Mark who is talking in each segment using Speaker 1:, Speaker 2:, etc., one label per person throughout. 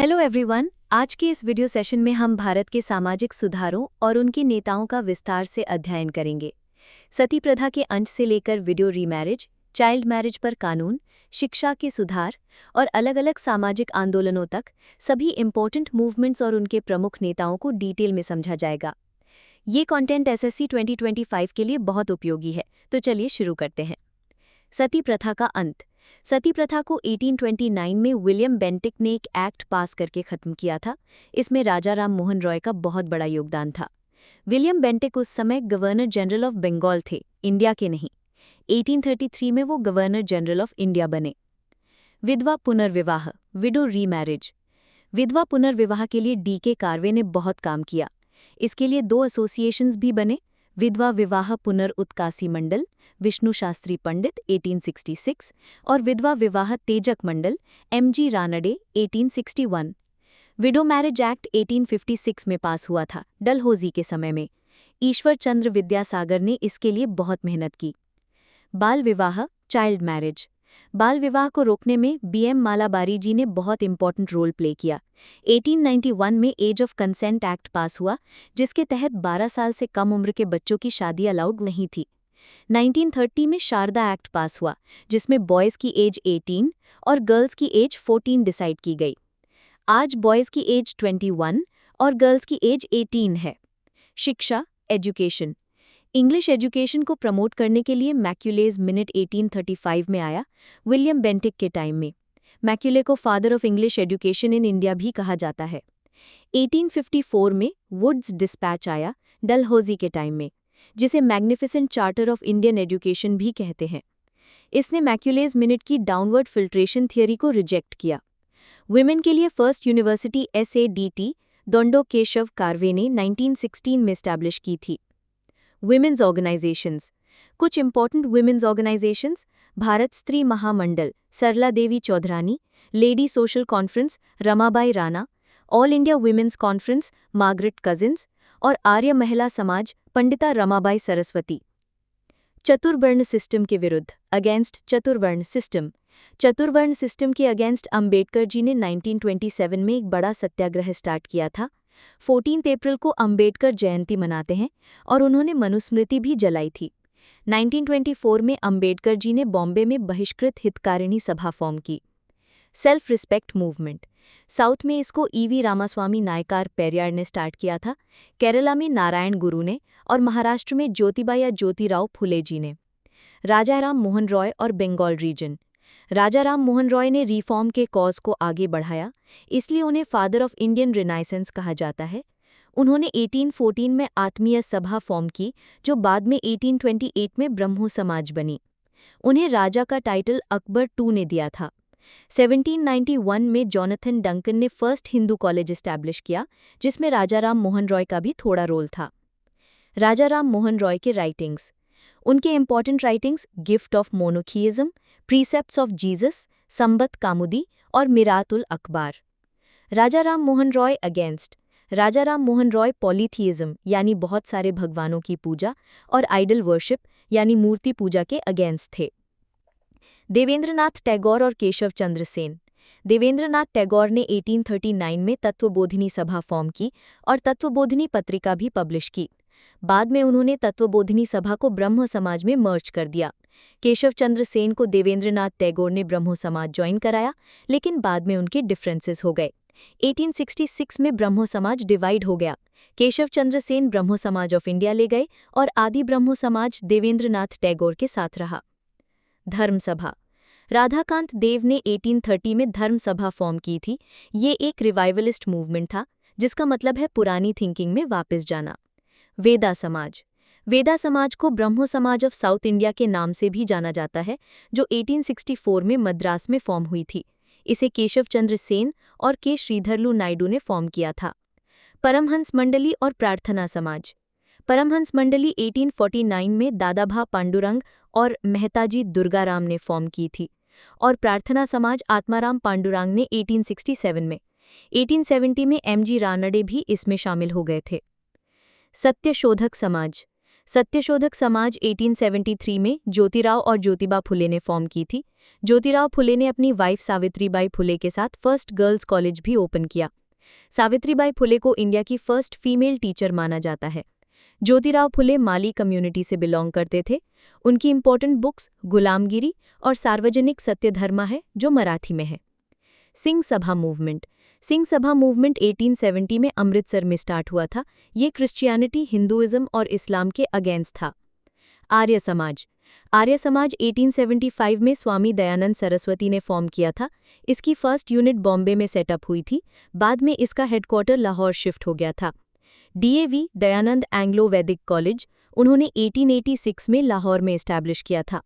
Speaker 1: Hello everyone, आज के इस वीडियो सेशन में हम भारत के सामाजिक सुधारों और उनके नेताओं का विस्तार से अध्ययन करेंगे। सती प्रथा के अंश से लेकर विडो रीमैरिज, चाइल्ड मैरिज पर कानून, शिक्षा के सुधार और अलग-अलग सामाजिक आंदोलनों तक सभी इम्पोर्टेंट मूवमेंट्स और उनके प्रमुख नेताओं को डिटेल में समझा जाएगा। ये कंटेंट एसएससी 2025 के लिए बहुत उपयोगी है, तो चलिए शुरू करते हैं। सती प्रथा का अंत। सती प्रथा को 1829 में विलियम बेंटिक ने एक एक्ट पास करके खत्म किया था। इसमें राजा राम मोहन रॉय का बहुत बड़ा योगदान था। विलियम बेंटिक उस समय गवर्नर जनरल ऑफ बंगाल थे, इंडिया के नहीं। 1833 में वो गवर्नर जनरल ऑफ इंडिया बने। विधवा पुनर्विवाह, विडो रीमैरिज। विधवा पुनर्विवाह के लिए डी.के. कार्वे ने बहुत काम किया। इसके लिए 2 एसोसिएशंस भी बने, विधवा विवाह पुनर्उत्कासी मंडल, विष्णु शास्त्री पंडित 1866 और विधवा विवाह तेजक मंडल, M G. Ranade 1861। Widow marriage act 1856 में पास हुआ था, डलहौजी के समय में। ईश्वर चंद्र विद्यासागर ने इसके लिए बहुत मेहनत की। बाल विवाह, चाइल्ड मैरिज। बाल विवाह को रोकने में बी.एम. मालाबारी जी ने बहुत इंपॉर्टेंट रोल प्ले किया। 1891 में age of consent act pass हुआ, जिसके तहत 12 साल से कम उम्र के बच्चों की शादी अलाउड नहीं थी। 1930 में शारदा एक्ट पास हुआ, जिसमें बॉयज़ की एज 18 और गर्ल्स की एज 14 डिसाइड की गई। आज बॉयज़ की एज 21 और गर्ल्स की एज 18 है। शिक्षा, एजुकेशन। इंग्लिश एजुकेशन को प्रमोट करने के लिए मैक्यूलेज मिनट 1835 में आया, विलियम बेंटिक के टाइम में। मैक्यूले को father of English education in India भी कहा जाता है। 1854 में वुड्स डिस्पैच आया, डलहौजी के टाइम में, जिसे magnificent charter of Indian education भी कहते हैं। इसने मैक्यूलेज मिनट की डाउनवर्ड फिल्ट्रेशन थियरी को रिजेक्ट किया। वुमेन के लिए first university SADT Dhondo Keshav Karve ने 1916 में एस्टैब्लिश की थी। Women's organisations. कुछ important women's organisations: Bharat Stri Mahamandal Sarala Devi Chaudhrani, lady social conference Ramabai Rana, all India women's conference Margaret Cousins और आर्य महिला समाज पंडिता रमाबाई सरस्वती। चतुर्वर्ण सिस्टम के विरुद्ध, अगेंस्ट चतुर्वर्ण सिस्टम। चतुर्वर्ण सिस्टम के अगेंस्ट अंबेडकर जी ने 1927 में एक बड़ा सत्याग्रह स्टार्ट किया था। 14 अप्रैल को अंबेडकर जयंती मनाते हैं और उन्होंने मनुस्मृति भी जलाई थी। 1924 में अंबेडकर जी ने बॉम्बे में बहिष्कृत हितकारिणी सभा फॉर्म की। Self respect movement. साउथ में इसको ईवी रामास्वामी नायकार पेरियार ने स्टार्ट किया था, केरला में नारायण गुरु ने और महाराष्ट्र में ज्योतिबा या ज्योतिराव फुले जी ने। राजा राम मोहन रॉय और बंगाल रीजन। राजा राम मोहन रॉय ने रिफॉर्म के कॉज को आगे बढ़ाया, इसलिए उन्हें फादर ऑफ इंडियन रिनाइसेंस कहा जाता है। उन्होंने 1814 में आत्मीय सभा फॉर्म की, जो बाद में 1828 में ब्रह्मो समाज बनी। उन्हें राजा का टाइटल अकबर II ने दिया था। 1791 में जॉनथन डंकन ने फर्स्ट हिंदू कॉलेज एस्टैब्लिश किया, जिसमें राजा राम मोहन रॉय का भी थोड़ा रोल था। राजा राम मोहन रॉय के राइटिंग्स। उनके important writings gift of monotheism, precepts of Jesus, Sambad Kaumudi और मिरातुल अखबार। राजा राम मोहन रॉय अगेंस्ट। राजा राम मोहन रॉय पॉलीथियज्म यानी बहुत सारे भगवानों की पूजा और आइडल वर्शिप यानी मूर्ति पूजा के अगेंस्ट थे। देवेंद्रनाथ टैगोर और केशव चंद्र सेन। देवेंद्रनाथ टैगोर ने 1839 में तत्वबोधिनी सभा फॉर्म की और तत्वबोधिनी पत्रिका भी पब्लिश की। बाद में उन्होंने तत्वबोधिनी सभा को ब्रह्मो समाज में मर्ज कर दिया। केशव चंद्र सेन को देवेंद्रनाथ टैगोर ने ब्रह्मो समाज ज्वाइन कराया, लेकिन बाद में उनके डिफरेंसेस हो गए। 1866 में ब्रह्मो समाज डिवाइड हो गया। केशव चंद्र सेन ब्रह्मो समाज ऑफ इंडिया ले गए और आदि ब्रह्मो समाज देवेंद्रनाथ टैगोर के साथ रहा। धर्म सभा। राधाकांत देव ने 1830 में धर्म सभा फॉर्म की थी। ये एक रिवाइवलिस्ट मूवमेंट था, जिसका मतलब है पुरानी थिंकिंग में वापस जाना। वेदा समाज। वेदा समाज को ब्रह्मो समाज ऑफ साउथ इंडिया के नाम से भी जाना जाता है, जो 1864 में मद्रास में फॉर्म हुई थी। इसे केशव चंद्र सेन और के श्रीधरलू नायडू ने फॉर्म किया था। परमहंस मंडली और प्रार्थना समाज। परमहंस मंडली 1849 में दादाभा पांडुरंग और मेहताजी दुर्गाराम ने फॉर्म की थी और प्रार्थना समाज आत्माराम पांडुरंग ने 1867 में। 1870 में एम.जी. रानडे भी इसमें शामिल हो गए थे। सत्यशोधक समाज। 1873 में ज्योतिराव और ज्योतिबा फुले ने फॉर्म की थी। ज्योतिराव फुले ने अपनी वाइफ सावित्रीबाई फुले के साथ फर्स्ट गर्ल्स कॉलेज भी ओपन किया। सावित्रीबाई फुले को इंडिया की फर्स्ट फीमेल टीचर माना जाता है। ज्योतिराव फुले माली कम्युनिटी से बिलोंग करते थे। उनकी इंपॉर्टेंट बुक्स गुलामगिरी और सार्वजनिक सत्यधर्मा है, जो मराठी में है। सिंह सभा मूवमेंट। सिंह सभा मूवमेंट 1870 में अमृतसर में स्टार्ट हुआ था। ये क्रिश्चियनिटी, हिंदुइज्म और इस्लाम के अगेंस्ट था। आर्य समाज। आर्य समाज 1875 में स्वामी दयानंद सरस्वती ने फॉर्म किया था। इसकी फर्स्ट यूनिट बॉम्बे में सेटअप हुई थी। बाद में इसका हेडक्वार्टर लाहौर शिफ्ट हो गया था। डीएवी दयानंद एंग्लो वैदिक कॉलेज उन्होंने 1886 में लाहौर में इस्टेब्लिश किया था।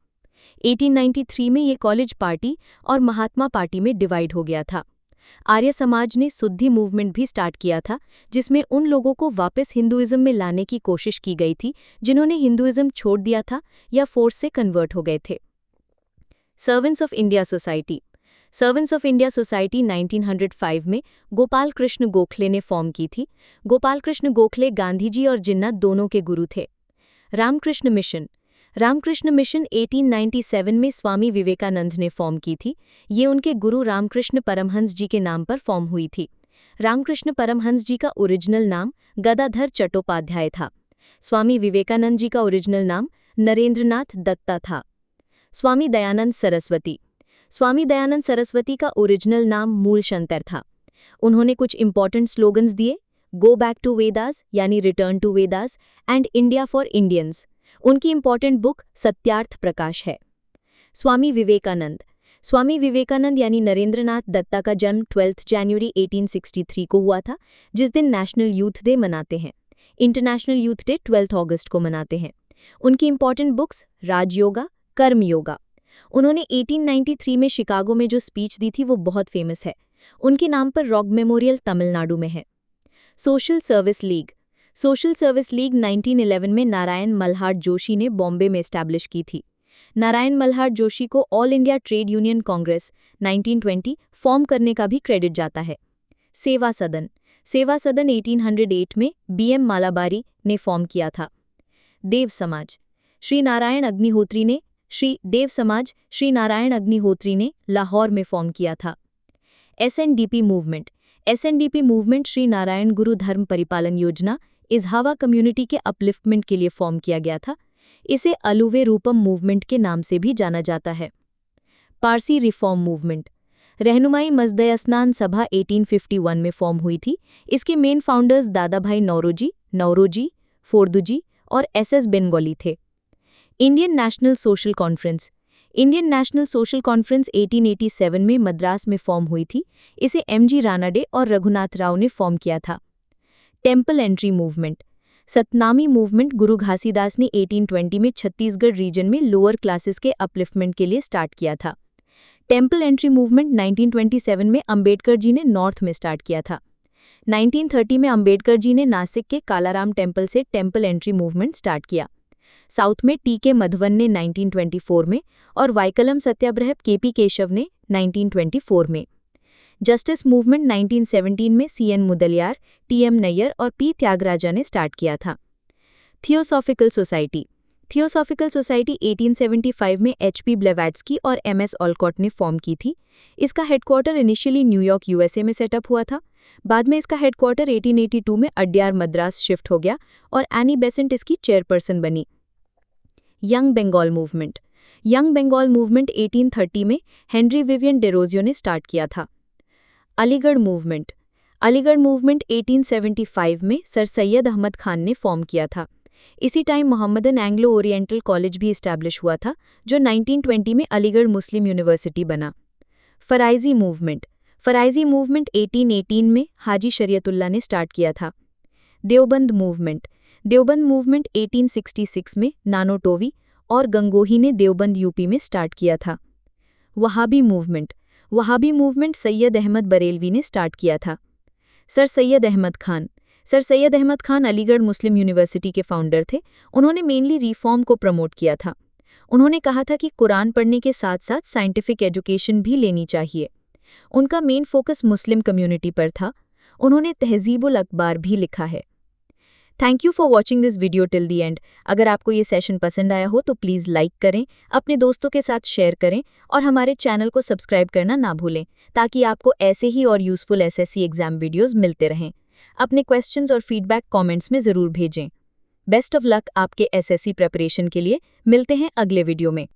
Speaker 1: 1893 में ये कॉलेज पार्टी और महात्मा पार्टी में डिवाइड हो गया था। आर्य समाज ने शुद्धि मूवमेंट भी स्टार्ट किया था, जिसमें उन लोगों को वापस हिंदुइज्म में लाने की कोशिश की गई थी जिन्होंने हिंदुइज्म छोड़ दिया था या फोर्स से कन्वर्ट हो गए थे। Servants of India society. Servants of India society 1905 में गोपाल कृष्ण गोखले ने फॉर्म की थी। गोपाल कृष्ण गोखले गांधी जी और जिन्ना दोनों के गुरु थे। रामकृष्ण मिशन। रामकृष्ण मिशन 1897 में स्वामी विवेकानंद ने फॉर्म की थी। ये उनके गुरु रामकृष्ण परमहंस जी के नाम पर फॉर्म हुई थी। रामकृष्ण परमहंस जी का ओरिजिनल नाम गदाधर चट्टोपाध्याय था। स्वामी विवेकानंद जी का ओरिजिनल नाम नरेंद्रनाथ दत्ता था। स्वामी दयानंद सरस्वती। स्वामी दयानंद सरस्वती का ओरिजिनल नाम मूलशंकर था। उन्होंने कुछ इंपॉर्टेंट स्लोगन्स दिए, गो बैक टू वेदास यानी return to Vedas and India for Indians. उनकी इंपॉर्टेंट बुक सत्यार्थ प्रकाश है। स्वामी विवेकानंद। स्वामी विवेकानंद यानी नरेंद्रनाथ दत्ता का जन्म 12 जनवरी 1863 को हुआ था, जिस दिन नेशनल यूथ डे मनाते हैं। इंटरनेशनल यूथ डे 12 अगस्त को मनाते हैं। उनकी इंपॉर्टेंट बुक्स राजयोगा, कर्म योगा। उन्होंने 1893 में शिकागो में जो स्पीच दी थी वो बहुत फेमस है। उनके नाम पर रॉक मेमोरियल तमिलनाडु में है। Social service league. Social service league 1911 में नारायण मल्हार जोशी ने बॉम्बे में एस्टैब्लिश की थी। नारायण मल्हार जोशी को all India trade union Congress 1920 form करने का भी क्रेडिट जाता है। सेवा सदन। सेवा सदन 1808 में बीएम मालाबारी ने फॉर्म किया था। देव समाज। श्री नारायण अग्निहोत्री ने लाहौर में फॉर्म किया था। SNDP movement. SNDP movement Shri Narayan गुरु धर्म परिपालन योजना इज़हावा कम्युनिटी के अपलिफ्टमेंट के लिए फॉर्म किया गया था। इसे अलुवे रूपम मूवमेंट के नाम से भी जाना जाता है। Parsi reform movement. रहनुमाई मजदयस्नान सभा 1851 में फॉर्म हुई थी। इसके मेन फाउंडर्स दादाभाई नौरोजी, फोर्दुजी और एसएस बेंगोली थे। Indian national social conference. Indian national social conference 1887 में मद्रास में फॉर्म हुई थी। इसे एमजी रानाडे और रघुनाथ राव ने फॉर्म किया था। Temple entry movement. Satnami movement गुरु घासीदास ने 1820 में छत्तीसगढ़ रीजन में लोअर क्लासेस के अपलिफ्टमेंट के लिए स्टार्ट किया था। टेम्पल एंट्री मूवमेंट 1927 में अंबेडकर जी ने नॉर्थ में स्टार्ट किया था। 1930 में अंबेडकर जी ने नासिक के कालाराम टेम्पल से टेम्पल एंट्री मूवमेंट स्टार्ट किया। साउथ में टी.के. मधवन ने 1924 में और वाइकलम सत्याग्रह के.पी. केशव ने 1924 में। जस्टिस मूवमेंट 1917 में सी.एन. मुदलियार, टी.एम. नैयर और पी. त्यागराजा ने स्टार्ट किया था। Theosophical society. थियोसॉफिकल सोसाइटी 1875 में एच.पी. ब्लेवाट्स्की और एम.एस. ऑलकॉट ने फॉर्म की थी। इसका हेडक्वार्टर इनिशियली न्यूयॉर्क यूएसए में सेटअप हुआ था। बाद में इसका हेडक्वार्टर 1882 में अड्यार मद्रास शिफ्ट हो गया और एनी बेसेंट इसकी चेयरपर्सन बनी। Young Bengal movement. Young Bengal movement 1830 में हेनरी विवियन डेरोजियो ने स्टार्ट किया था। अलीगढ़ मूवमेंट। अलीगढ़ मूवमेंट 1875 में सर सैयद अहमद खान ने फॉर्म किया था। इसी time Mohammedan Anglo oriental college भी इस्टेब्लिश हुआ था, जो 1920 में अलीगढ़ मुस्लिम यूनिवर्सिटी बना। फराइजी मूवमेंट। फराइजी मूवमेंट 1818 में हाजी शरीयतुल्लाह ने स्टार्ट किया था। देवबंद मूवमेंट। देवबंद मूवमेंट 1866 में नानोटोवी और गंगोही ने देवबंद यूपी में स्टार्ट किया था। वहाबी मूवमेंट। वहाबी मूवमेंट सैयद अहमद बरेलवी ने स्टार्ट किया था। सर सैयद अहमद खान। सर सैयद अहमद खान अलीगढ़ मुस्लिम यूनिवर्सिटी के फाउंडर थे। उन्होंने मेनली रिफॉर्म को प्रमोट किया था। उन्होंने कहा था कि कुरान पढ़ने के साथ साथ साइंटिफिक एजुकेशन भी लेनी चाहिए। उनका मेन फोकस मुस्लिम कम्युनिटी पर था। उन्होंने तहजीबुल अखबार भी लिखा है। Thank you for watching this video till the and. अगर आपको ये सेशन पसंद आया हो तो प्लीज़ लाइक करें, अपने दोस्तों के साथ शेयर करें और हमारे चैनल को सब्सक्राइब करना ना भूलें ताकि आपको ऐसे ही और यूज़फुल एसएससी एग्जाम वीडियोस मिलते रहें। अपने क्वेश्चंस और फीडबैक कमेंट्स में ज़रूर भेजें। बेस्ट ऑफ लक आपके एसएससी प्रिपरेशन के लिए। मिलते हैं अगले वीडियो में।